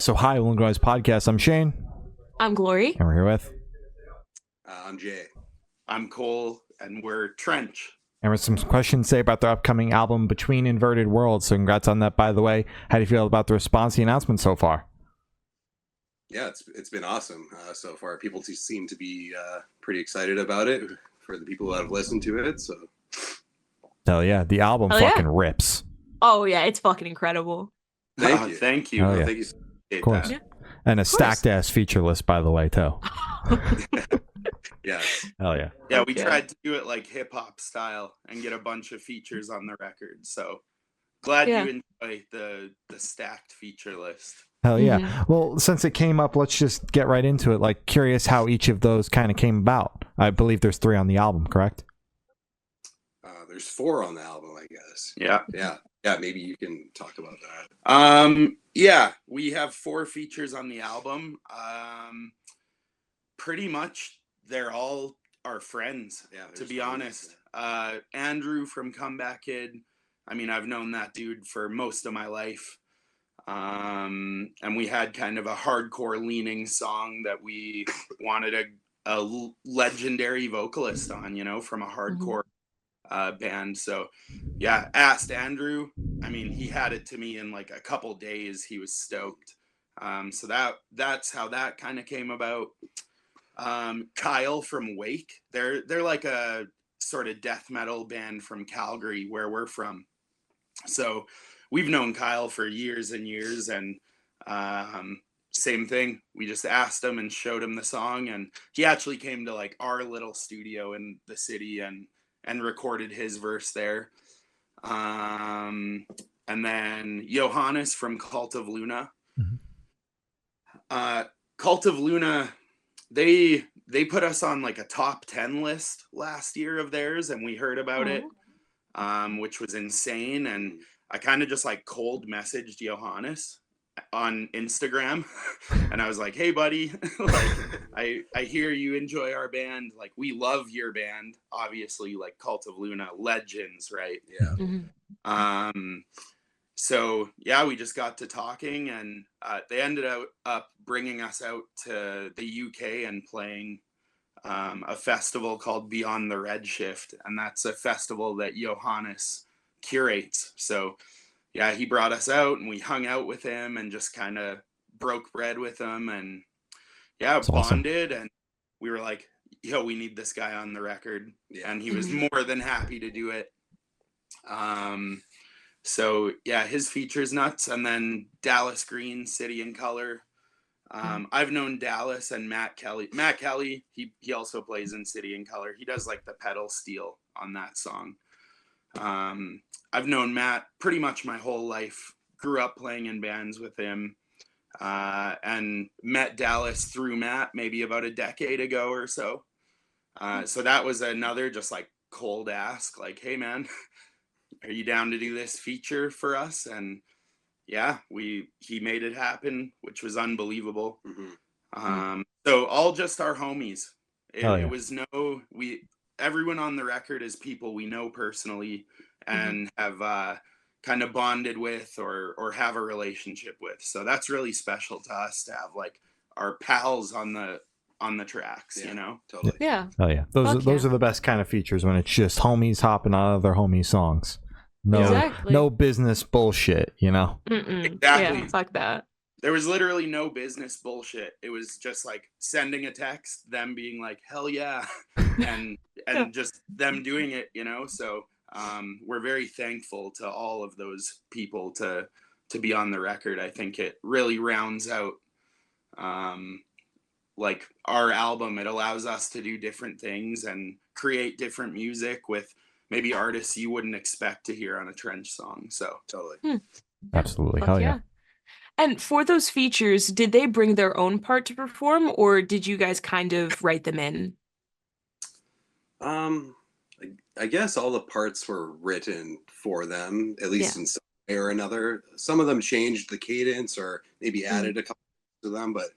So hi, Will and Guys Podcast. I'm Shane. I'm Glory. And we're here with. I'm Jay. I'm Cole, and we're Trench. And with some questions to say about their upcoming album, Between Inverted Worlds. So congrats on that, by the way. How do you feel about the response to the announcement so far? Yeah, it's been awesome so far. People seem to be pretty excited about it for the people that have listened to it. So, Hell yeah, the album fucking rips. Oh yeah, it's fucking incredible. Thank you. Thank you. Oh, yeah. Thank you. Of course. Yeah. And a stacked ass feature list, by the way, too. Yeah. Hell yeah. Yeah, we tried to do it like hip hop style and get a bunch of features on the record. So glad you enjoy the stacked feature list. Hell yeah. Well, since it came up, let's just get right into it. Like, curious how each of those kind of came about. I believe there's 3 on the album, correct? There's 4 on the album, I guess. Yeah. Yeah. Maybe you can talk about that. Yeah, we have 4 features on the album. Pretty much they're all our friends, to be honest. Andrew from Comeback Kid. I mean, I've known that dude for most of my life. And we had kind of a hardcore leaning song that we wanted a legendary vocalist on, from a hardcore band. So yeah, asked Andrew. I mean, he had it to me in like a couple days. He was stoked. So that's how that kind of came about. Kyle from Wake, they're like a sort of death metal band from Calgary, where we're from. So we've known Kyle for years and years, and same thing. We just asked him and showed him the song, and he actually came to like our little studio in the city and recorded his verse there. And then Johannes from Cult of Luna. Cult of Luna, they put us on like a top 10 list last year of theirs, and we heard about it, which was insane. And I kind of just like cold messaged Johannes on Instagram, and I was like, "Hey, buddy, like I hear you enjoy our band. Like, we love your band, obviously. Like Cult of Luna, legends, right?" Yeah. So yeah, we just got to talking, and they ended up bringing us out to the UK and playing a festival called Beyond the Red Shift, and that's a festival that Johannes curates. So yeah, he brought us out, and we hung out with him and just kind of broke bread with him, and yeah, That's bonded. awesome. And we were like, "Yo, we need this guy on the record," and he was Mhm. more than happy to do it. So yeah, his feature's nuts. And then Dallas Green, City in Color. I've known Dallas and Matt Kelly. Matt Kelly, he also plays in City in Color. He does like the pedal steel on that song. I've known Matt pretty much my whole life. Grew up playing in bands with him, and met Dallas through Matt maybe about a decade ago or so. So that was another just like cold ask, like, "Hey man, are you down to do this feature for us?" And yeah, he made it happen, which was unbelievable. So all just our homies. It was everyone on the record is people we know personally and have kind of bonded with or have a relationship with. So that's really special to us to have like our pals on the tracks, Totally. Yeah. Hell yeah. Those are the best kind of features, when it's just homies hopping on other homies' songs. No business bullshit, Exactly. Yeah, fuck that. There was literally no business bullshit. It was just like sending a text, them being like, "Hell yeah," and just them doing it, So we're very thankful to all of those people to be on the record. I think it really rounds out like our album. It allows us to do different things and create different music with maybe artists you wouldn't expect to hear on a Trench song. So Totally. Absolutely. Hell yeah. And for those features, did they bring their own part to perform, or did you guys kind of write them in? I guess all the parts were written for them, at least in some way or another. Some of them changed the cadence or maybe added a couple to them, but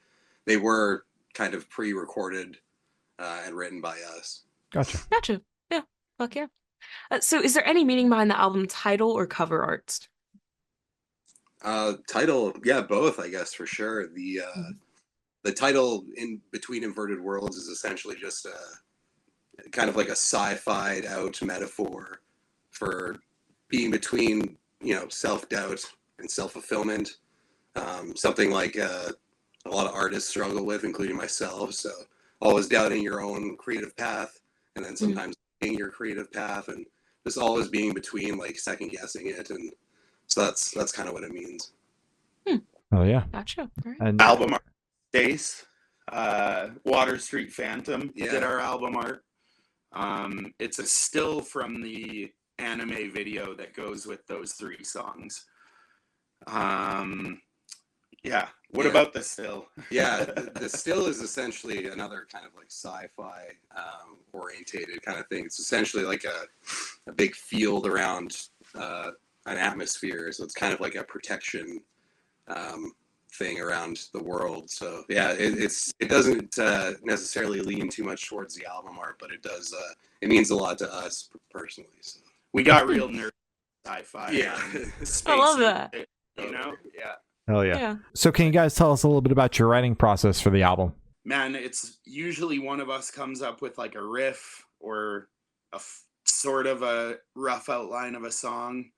they were kind of pre-recorded and written by us. Gotcha. Yeah. Fuck yeah. So is there any meaning behind the album title or cover arts? Title, yeah, both, I guess, for sure. The title in Between Inverted Worlds is essentially just a kind of like a sci-fi out metaphor for being between, self-doubt and self-fulfillment. Something like a lot of artists struggle with, including myself. So always doubting your own creative path, and then sometimes being your creative path, and just always being between, like second guessing it, and so that's kind of what it means. Oh yeah. Gotcha. All right. And Album art, Stace, Water Street Phantom Yeah. did our album art. It's a still from the anime video that goes with those 3 songs. Yeah. What about the still? Yeah, the still is essentially another kind of like sci-fi orientated kind of thing. It's essentially like a big field around an atmosphere, so it's kind of like a protection thing around the world. So yeah, it doesn't necessarily lean too much towards the album art, but it does. It means a lot to us personally. So. We got real nerd sci-fi. Yeah, I love that. Yeah. hell yeah. Yeah. So can you guys tell us a little bit about your writing process for the album? Man, it's usually one of us comes up with like a riff or sort of a rough outline of a song.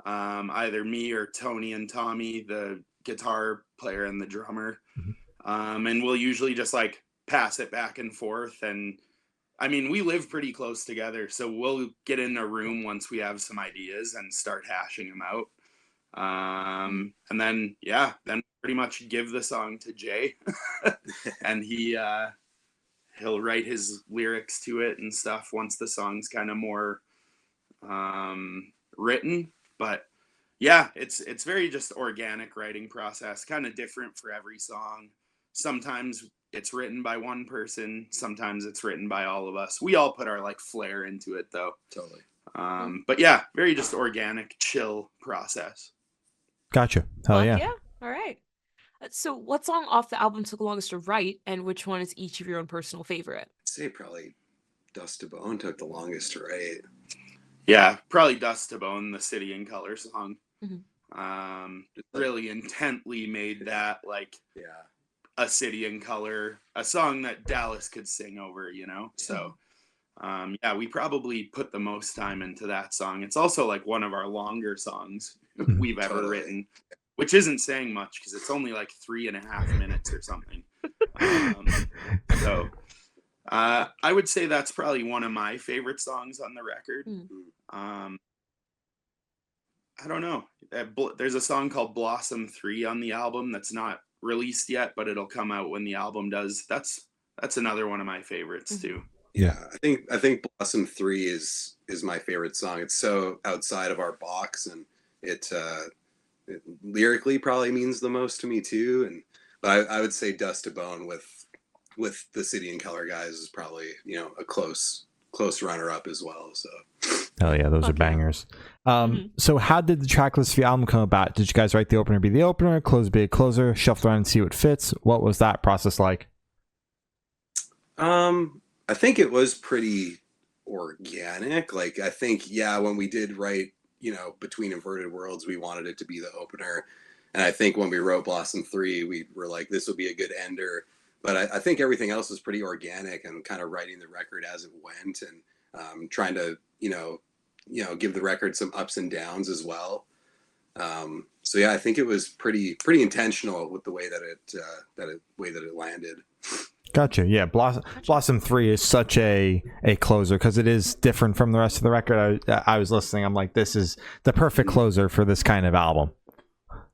Either me or Tony and Tommy, the guitar player and the drummer. And we'll usually just like pass it back and forth. And I mean, we live pretty close together, so we'll get in a room once we have some ideas and start hashing them out. And then pretty much give the song to Jay and he'll write his lyrics to it and stuff once the song's kind of more written. But yeah, it's very just organic writing process, kind of different for every song. Sometimes it's written by one person, sometimes it's written by all of us. We all put our like flair into it though. Totally. But yeah, very just organic, chill process. Gotcha. Hell yeah. Yeah. All right. So, what song off the album took longest to write, and which one is each of your own personal favorite? I'd say probably Dust to Bone took the longest to write. Yeah, probably Dust to Bone, the City in Color song. Mm-hmm. Really intently made that like Yeah. a City in Color, a song that Dallas could sing over, So we probably put the most time into that song. It's also like one of our longer songs we've ever written, which isn't saying much because it's only like 3.5 minutes or something. So I would say that's probably one of my favorite songs on the record. I don't know. There's a song called Blossom 3 on the album that's not released yet, but it'll come out when the album does. That's another one of my favorites too. Yeah, I think Blossom 3 is my favorite song. It's so outside of our box, and it lyrically probably means the most to me too. But I would say Dust to Bone with the City in Color guys is probably a close runner up as well. So hell yeah, those are bangers. So how did the track list for the album come about? Did you guys write the opener be the opener, close be a closer, shuffle around and see what fits? What was that process like? I think it was pretty organic. Like, I think, when we did write, Between Inverted Worlds, we wanted it to be the opener. And I think when we wrote Blossom 3, we were like, this will be a good ender. But I think everything else was pretty organic and kind of writing the record as it went, and trying to, give the record some ups and downs as well. So yeah, I think it was pretty intentional with the way that it landed. Gotcha. Yeah, Blossom 3 is such a closer because it is different from the rest of the record. I was listening. I'm like, this is the perfect closer for this kind of album.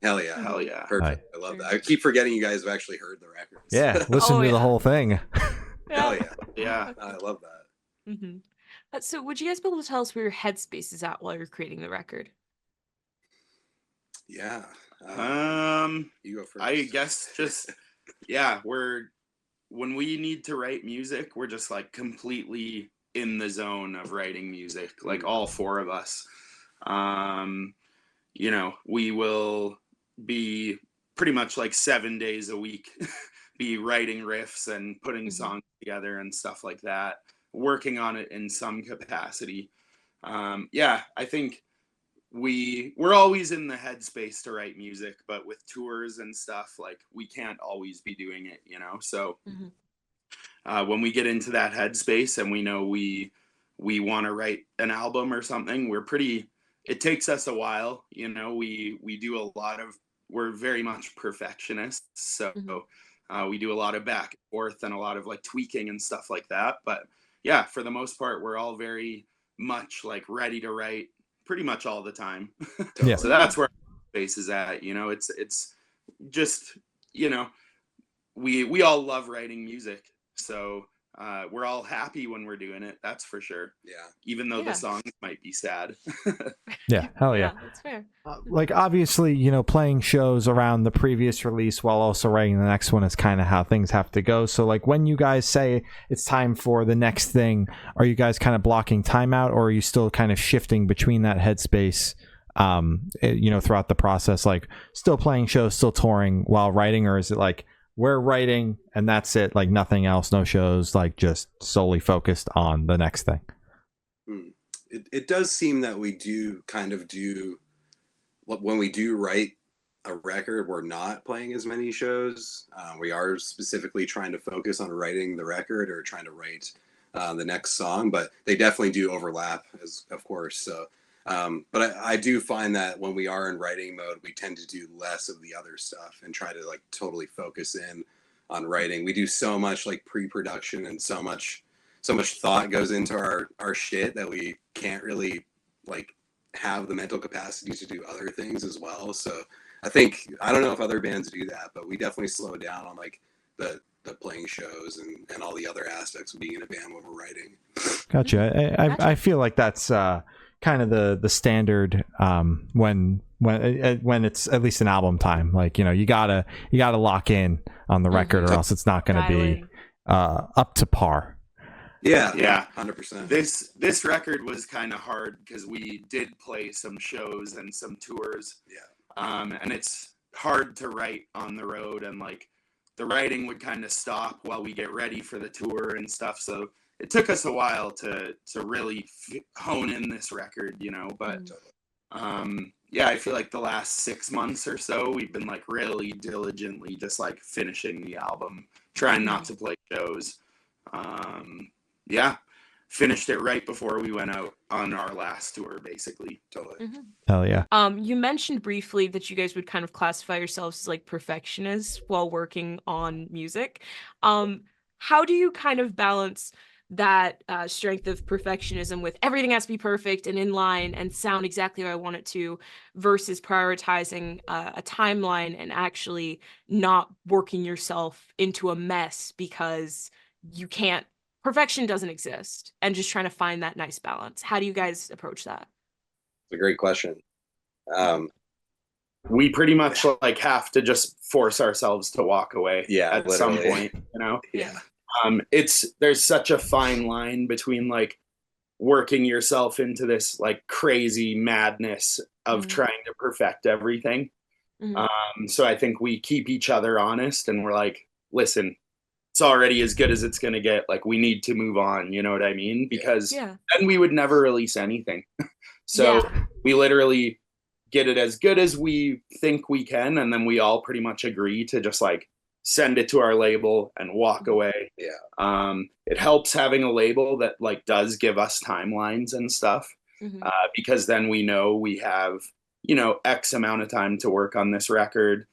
Hell yeah. Perfect. Right. I love that. I keep forgetting you guys have actually heard the record. Yeah, listen to the whole thing. Hell yeah. Yeah. I love that. Mm-hmm. So, would you guys be able to tell us where your headspace is at while you're creating the record? Yeah. You go first. I guess just when we need to write music, we're just like completely in the zone of writing music, like all 4 of us. We will be pretty much like 7 days a week be writing riffs and putting songs together and stuff like that, working on it in some capacity. I think we're always in the headspace to write music, but with tours and stuff, like we can't always be doing it, you know. So when we get into that headspace and we know we want to write an album or something, it takes us a while, you know. We do a lot of, we're very much perfectionists, so we do a lot of back and forth and a lot of like tweaking and stuff like that. But yeah, for the most part, we're all very much like ready to write pretty much all the time. Yeah. So that's where space is at, you know. It's just, you know, we all love writing music, so we're all happy when we're doing it, that's for sure. Yeah, even though the songs might be sad. Yeah, hell yeah. That's fair. Like, obviously, you know, playing shows around the previous release while also writing the next one is kind of how things have to go. So like, when you guys say it's time for the next thing, are you guys kind of blocking time out, or are you still kind of shifting between that headspace, you know, throughout the process, like still playing shows, still touring while writing? Or is it like, we're writing and that's it, like nothing else, no shows, like just solely focused on the next thing? It does seem that we do kind of do, when we do write a record, we're not playing as many shows. We are specifically trying to focus on writing the record or trying to write the next song, but they definitely do overlap, as of course. So, but I do find that when we are in writing mode, we tend to do less of the other stuff and try to like totally focus in on writing. We do so much like pre-production and so much thought goes into our shit that we can't really like have the mental capacity to do other things as well. So I don't know if other bands do that, but we definitely slow down on like the playing shows and all the other aspects of being in a band when we're writing. Gotcha. I feel like that's kind of the standard when it's at least an album time. Like, you know, you gotta lock in on the record, or else it's not going to be up to par. Yeah, 100%. This record was kind of hard because we did play some shows and some tours. And it's hard to write on the road, and like the writing would kind of stop while we get ready for the tour and stuff. So it took us a while to really hone in this record, you know. But yeah, I feel like the last 6 months or so we've been like really diligently just like finishing the album, trying not to play shows. Yeah, finished it right before we went out on our last tour, basically. Totally. Hell yeah. You mentioned briefly that you guys would kind of classify yourselves as like perfectionists while working on music. How do you kind of balance that strength of perfectionism with everything has to be perfect and in line and sound exactly how I want it to, versus prioritizing a timeline and actually not working yourself into a mess because perfection doesn't exist, and just trying to find that nice balance? How do you guys approach that? It's a great question. We pretty much like have to just force ourselves to walk away at literally. Some point, you know? Yeah. There's such a fine line between like working yourself into this like crazy madness of trying to perfect everything. So I think we keep each other honest, and we're like, listen, it's already as good as it's going to get. Like, we need to move on. You know what I mean? Because then we would never release anything. So we literally get it as good as we think we can. And then we all pretty much agree to just like send it to our label and walk away. It helps having a label that like does give us timelines and stuff, because then we know we have, you know, X amount of time to work on this record.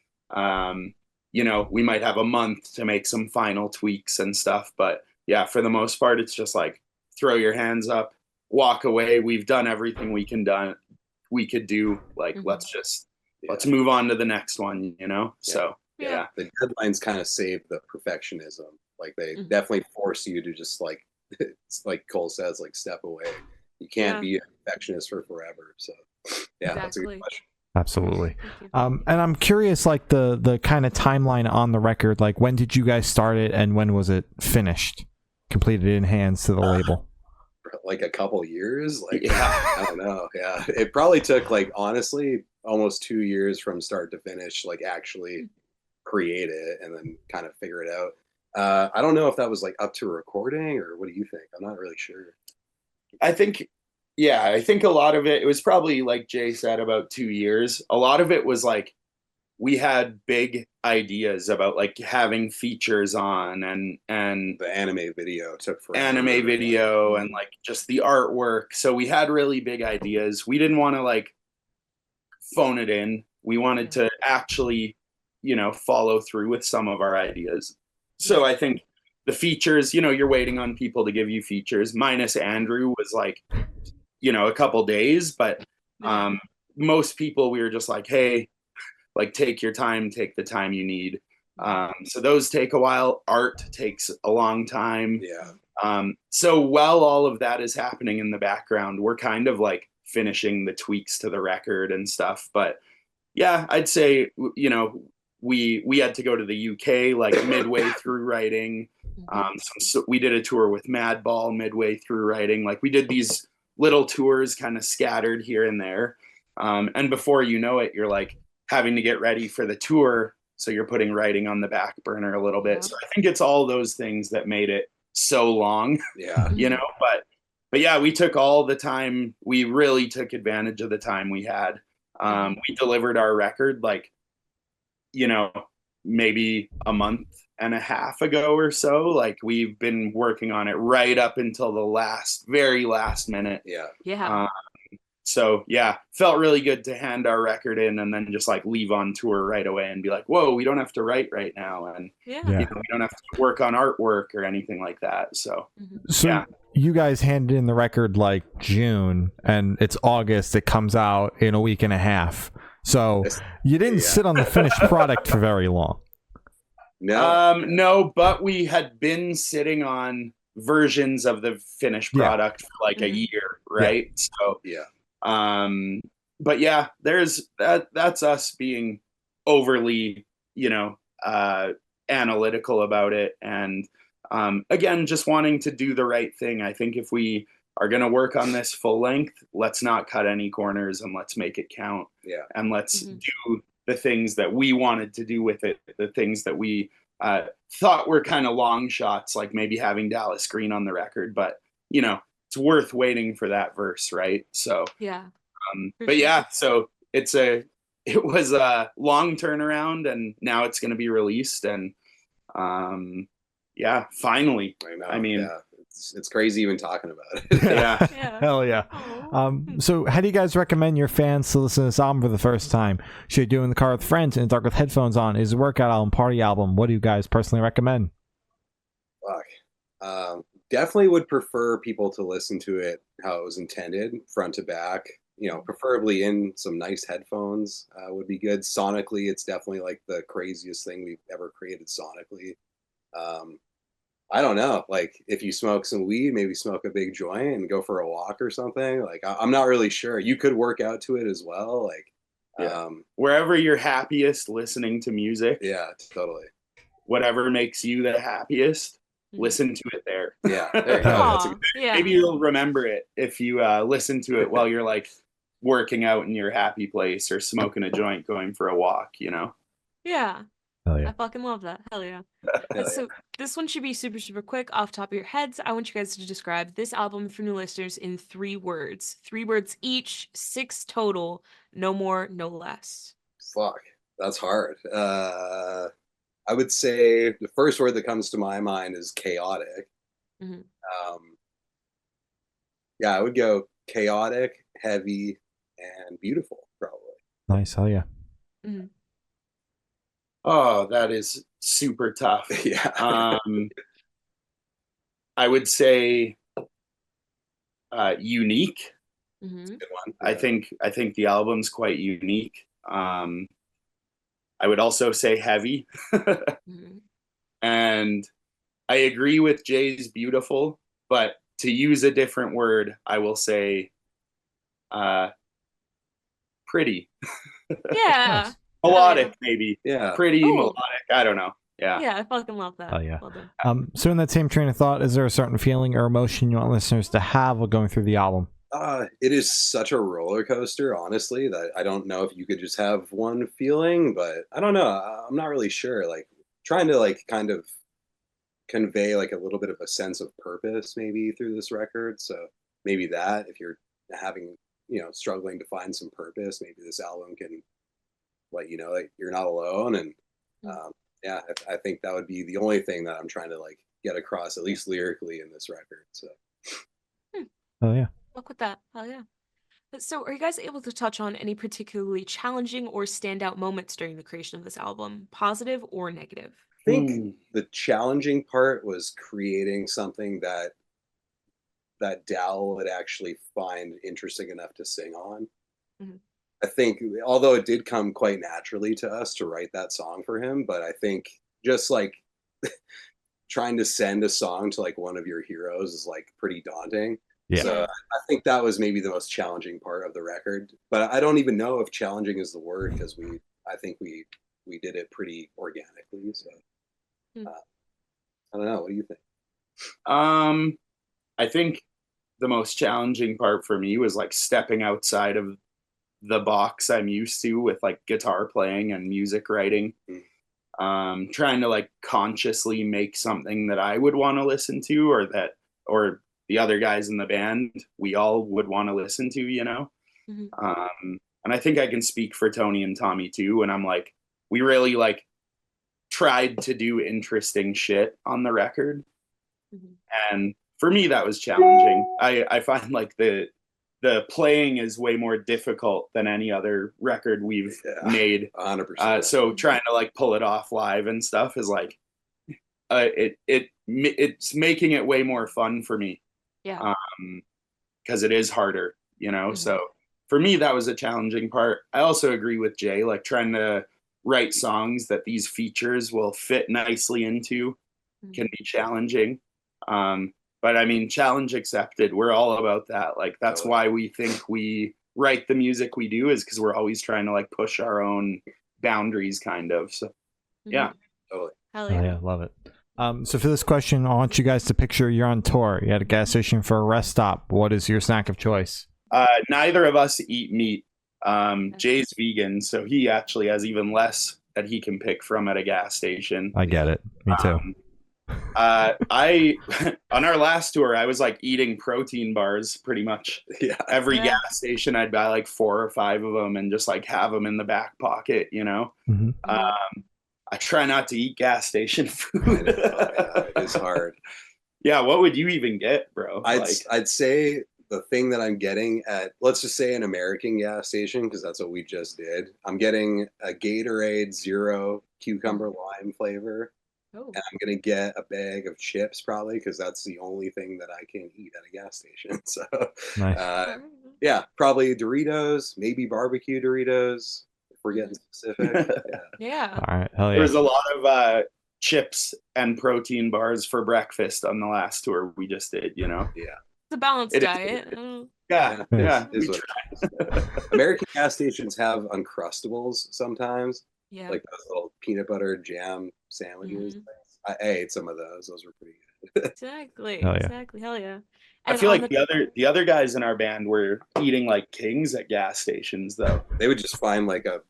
You know, we might have a month to make some final tweaks and stuff, but yeah, for the most part, it's just like throw your hands up, walk away. We've done everything we could do. Like, let's move on to the next one, you know? So yeah. The deadlines kind of save the perfectionism. Like, they definitely force you to just like, it's like Cole says, like, step away. You can't be a perfectionist for forever. So yeah, that's a good question. Absolutely. And I'm curious, like the kind of timeline on the record, like when did you guys start it and when was it finished, completed in hands to the label? Like a couple years, like I don't know. Yeah, it probably took like honestly almost 2 years from start to finish, like actually create it and then kind of figure it out. I don't know if that was like up to recording, or what do you think? I'm not really sure. I think Yeah, I think a lot of it was probably like Jay said, about 2 years. A lot of it was like we had big ideas about like having features on and The anime video took forever. anime video and like just the artwork. So we had really big ideas. We didn't want to like phone it in. We wanted to actually, follow through with some of our ideas. So I think the features, you're waiting on people to give you features. Minus Andrew was like, a couple days, but most people we were just like, hey, like take your time, take the time you need. So those take a while. Art takes a long time. So while all of that is happening in the background, we're kind of like finishing the tweaks to the record and stuff. But yeah, I'd say, we had to go to the UK like midway through writing. So we did a tour with Madball midway through writing. Like we did these little tours kind of scattered here and there. And before you know it, you're like having to get ready for the tour. So you're putting writing on the back burner a little bit. So I think it's all those things that made it so long. But yeah, we took all the time. We really took advantage of the time we had. We delivered our record like, maybe a month and a half ago or so. Like we've been working on it right up until the very last minute. So yeah, felt really good to hand our record in and then just like leave on tour right away and be like, whoa, we don't have to write right now. And we don't have to work on artwork or anything like that. So you guys handed in the record like June and it's August. It comes out in a week and a half. So you didn't sit on the finished product for very long. No, but we had been sitting on versions of the finished product for like a year, right? So but yeah, that's us being overly, analytical about it. And again, just wanting to do the right thing. I think if we are going to work on this full length, let's not cut any corners and let's make it count. And let's do the things that we wanted to do with it, the things that we thought were kind of long shots, like maybe having Dallas Green on the record, but it's worth waiting for that verse, right? So but yeah, so it was a long turnaround and now it's going to be released and finally. I mean, it's crazy even talking about it. Hell yeah. So how do you guys recommend your fans to listen to this album for the first time? Should you do it in the car with friends, in the dark with headphones on? Is it a workout album, party album? What do you guys personally recommend? Definitely would prefer people to listen to it how it was intended, front to back. Preferably in some nice headphones would be good. Sonically, it's definitely like the craziest thing we've ever created sonically. I don't know, like if you smoke some weed, maybe smoke a big joint and go for a walk or something. Like I'm not really sure. You could work out to it as well. Like wherever you're happiest listening to music. Yeah, totally. Whatever makes you the happiest, listen to it there. There you go. Maybe you'll remember it if you listen to it while you're like working out in your happy place or smoking a joint going for a walk, I fucking love that. Hell yeah. So this one should be super, super quick off top of your heads. I want you guys to describe this album for new listeners in 3 words. 3 words each, 6 total, no more, no less. Fuck, that's hard. I would say the first word that comes to my mind is chaotic. I would go chaotic, heavy, and beautiful, probably. Nice. Hell yeah. Oh, that is super tough. I would say unique. Good one. I think the album's quite unique. I would also say heavy. And I agree with Jay's beautiful, but to use a different word, I will say pretty. Yeah. Melodic, maybe. Yeah. Pretty melodic. I don't know. Yeah, I fucking love that. Oh yeah. Well so in that same train of thought, is there a certain feeling or emotion you want listeners to have while going through the album? It is such a roller coaster, honestly, that I don't know if you could just have one feeling, but I don't know. I'm not really sure. Like trying to like kind of convey like a little bit of a sense of purpose maybe through this record. So maybe that if you're having, struggling to find some purpose, maybe this album can let you know that you're not alone. And yeah, I think that would be the only thing that I'm trying to like get across, at least lyrically, in this record. So Oh yeah. Look with that. Hell yeah. So are you guys able to touch on any particularly challenging or standout moments during the creation of this album, positive or negative? I think the challenging part was creating something that Dal would actually find interesting enough to sing on. I think, although it did come quite naturally to us to write that song for him, but I think just like trying to send a song to like one of your heroes is like pretty daunting. Yeah. So I think that was maybe the most challenging part of the record. But I don't even know if challenging is the word, because I think we did it pretty organically. So I don't know. What do you think? I think the most challenging part for me was like stepping outside of the box I'm used to with like guitar playing and music writing. Trying to like consciously make something that I would want to listen to, or the other guys in the band, we all would want to listen to, you know? And I think I can speak for Tony and Tommy too. And I'm like, we really like tried to do interesting shit on the record. And for me, that was challenging. I find like the playing is way more difficult than any other record we've made. 100%. So trying to like pull it off live and stuff is like, it's making it way more fun for me. Yeah. Because it is harder, you know? So for me, that was a challenging part. I also agree with Jay, like trying to write songs that these features will fit nicely into can be challenging. But I mean, challenge accepted. We're all about that. Like, that's why we think we write the music we do, is because we're always trying to like push our own boundaries kind of. So yeah. Totally. Hell yeah. Oh, yeah, love it. So for this question, I want you guys to picture you're on tour. You're at a gas station for a rest stop. What is your snack of choice? Neither of us eat meat. Jay's vegan, so he actually has even less that he can pick from at a gas station. I get it. Me too. I on our last tour, I was like eating protein bars pretty much every gas station. I'd buy like 4 or 5 of them and just like have them in the back pocket, you know. I try not to eat gas station food. It's hard. Yeah, what would you even get, bro? I'd say the thing that I'm getting at, let's just say an American gas station, because that's what we just did. I'm getting a Gatorade Zero cucumber lime flavor. And I'm going to get a bag of chips probably, because that's the only thing that I can eat at a gas station. So, yeah, probably Doritos, maybe barbecue Doritos, if we're getting specific. Yeah. All right. Hell yeah. There was a lot of chips and protein bars for breakfast on the last tour we just did, you know? It's a balanced diet. Yeah. American gas stations have Uncrustables sometimes. Yeah. Like those little peanut butter jam sandwiches. I ate some of those. Those were pretty good. Exactly. Hell yeah. Exactly. Hell yeah. I feel like the other guys in our band were eating like kings at gas stations, though. They would just find like a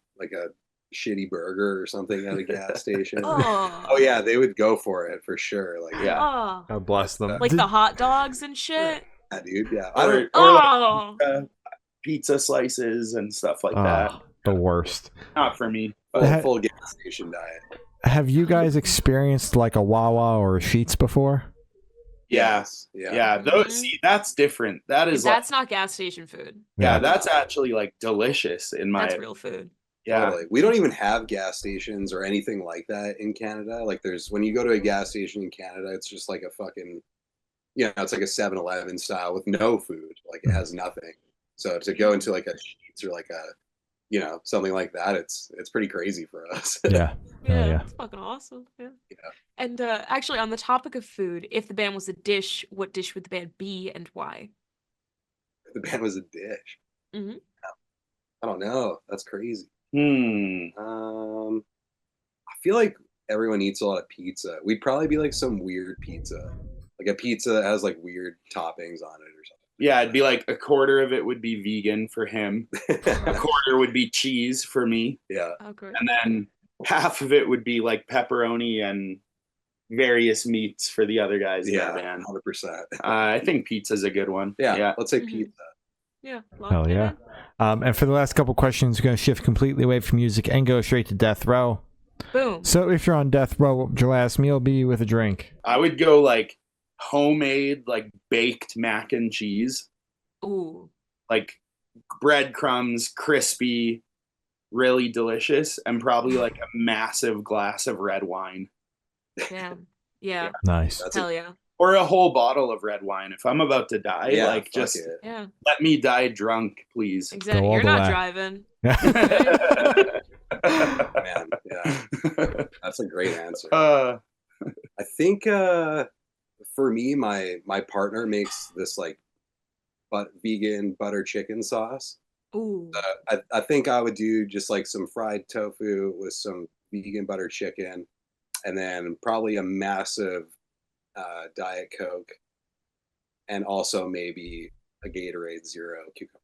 shitty burger or something at a gas station. Oh yeah, they would go for it for sure. Like God bless them. Like the hot dogs and shit. Yeah, dude. Yeah. Or like, pizza slices and stuff like that. The worst. Not for me. Full gas station diet. Have you guys experienced like a Wawa or a Sheetz before? Yes. Yeah. Those, see, that's different. That's like, not gas station food. Yeah, that's actually like delicious in my. That's real food. Yeah. Totally. We don't even have gas stations or anything like that in Canada. Like when you go to a gas station in Canada, it's just like a fucking, it's like a 7-Eleven style with no food. Like it has nothing. So to go into like a Sheetz or like a, something like that, it's pretty crazy for us. Yeah. It's fucking awesome. Yeah. And actually, on the topic of food, if the band was a dish, what dish would the band be and why? If the band was a dish. I don't know. That's crazy. I feel like everyone eats a lot of pizza. We'd probably be like some weird pizza, like a pizza that has like weird toppings on it or something. Yeah, it'd be like a quarter of it would be vegan for him. A quarter would be cheese for me. Yeah. Okay. And then half of it would be like pepperoni and various meats for the other guys in the band. 100%. I think pizza's a good one. Yeah. Let's say pizza. Yeah. Hell yeah. And for the last couple questions, we're going to shift completely away from music and go straight to death row. Boom. So if you're on death row, what would your last meal be with a drink? I would go like homemade, like baked mac and cheese, Ooh. like breadcrumbs, crispy, really delicious, and probably like a massive glass of red wine. Damn. Yeah. Nice. Hell yeah. Or a whole bottle of red wine. If I'm about to die, Yeah, like fuck just it. Yeah. let me die drunk, please. Exactly. all You're the not way. driving. Man, yeah, that's a great answer. Uh, I think for me, my partner makes this like vegan butter chicken sauce. Ooh. I think I would do just like some fried tofu with some vegan butter chicken, and then probably a massive Diet Coke, and also maybe a Gatorade Zero cucumber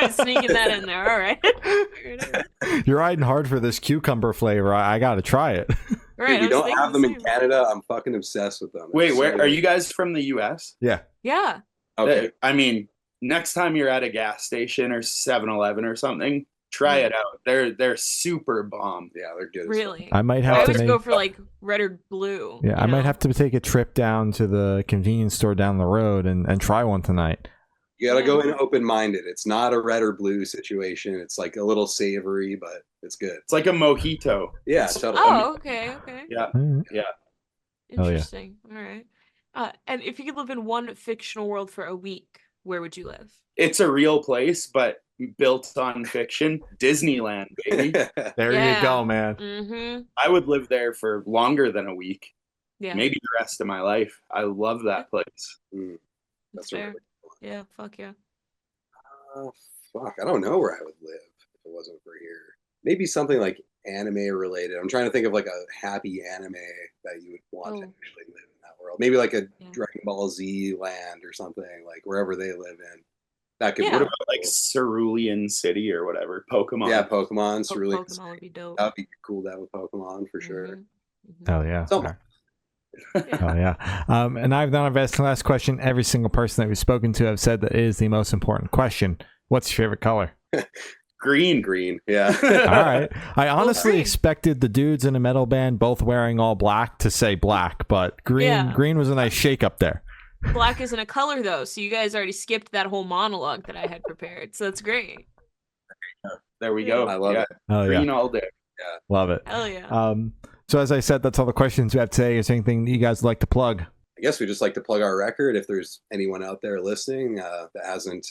lime. Sneaking that in there. All right. You're riding hard for this cucumber flavor. I got to try it. Right. Dude, we I was don't thinking have the them in same. Canada. I'm fucking obsessed with them. wait, It's where so are good. you guys from the US? Yeah. Yeah. Okay. I mean, next time you're at a gas station or 7-Eleven or something, try Yeah. it out. They're super bomb. Yeah, they're good. Really. I might I have to always make. go for like red or blue. Yeah, I might have to take a trip down to the convenience store down the road and try one tonight. You gotta go in open-minded. It's not a red or blue situation. It's like a little savory, but it's good. It's like a mojito. Yeah, totally. Oh, okay. Okay. Yeah. Mm. Hell yeah. Interesting. All right. And if you could live in one fictional world for a week, where would you live? It's a real place, but built on fiction. Disneyland, baby. There Yeah. you go, man. Mm-hmm. I would live there for longer than a week, Yeah. maybe the rest of my life. I love that place. Mm, That's that's a fair. really Yeah. Fuck yeah. fuck. I don't know where I would live if it wasn't for here. Maybe something like anime related. I'm trying to think of like a happy anime that you would want to Oh. actually live in that world. Maybe like a Yeah. Dragon Ball Z land or something, like wherever they live in. That could Yeah. What about like Cerulean City or whatever? Pokemon. yeah, Pokemon's really Pokemon would be dope. that would be cool to have a Pokemon for sure. Mhm. Mhm. Hell yeah. So- All right. Hell yeah. And I've asked the last question. Every single person that we've spoken to have said that it is the most important question. What's your favorite color? Green. Yeah. All right. I honestly green. expected the dudes in a metal band both wearing all black to say black, but green Yeah. green was a nice shake up there. Black isn't a color though, so you guys already skipped that whole monologue that I had prepared. So that's great. There we go. I love it. Oh yeah. Green all day. Love it. Hell yeah. So as I said, that's all the questions we have today. Is there anything that you guys would like to plug? I guess we just like to plug our record. If there's anyone out there listening that hasn't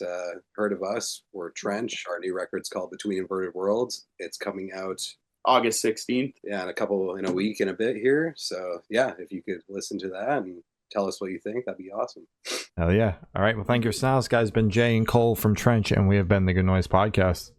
heard of us, we're Trench. Our new record's called Between Inverted Worlds. It's coming out August 16th. in a week and a bit here. So yeah, if you could listen to that and tell us what you think, that'd be awesome. Hell yeah. All right. Well, thank you, yourselves, guys. Been Jay and Cole from Trench, and we have been the Good Noise Podcast.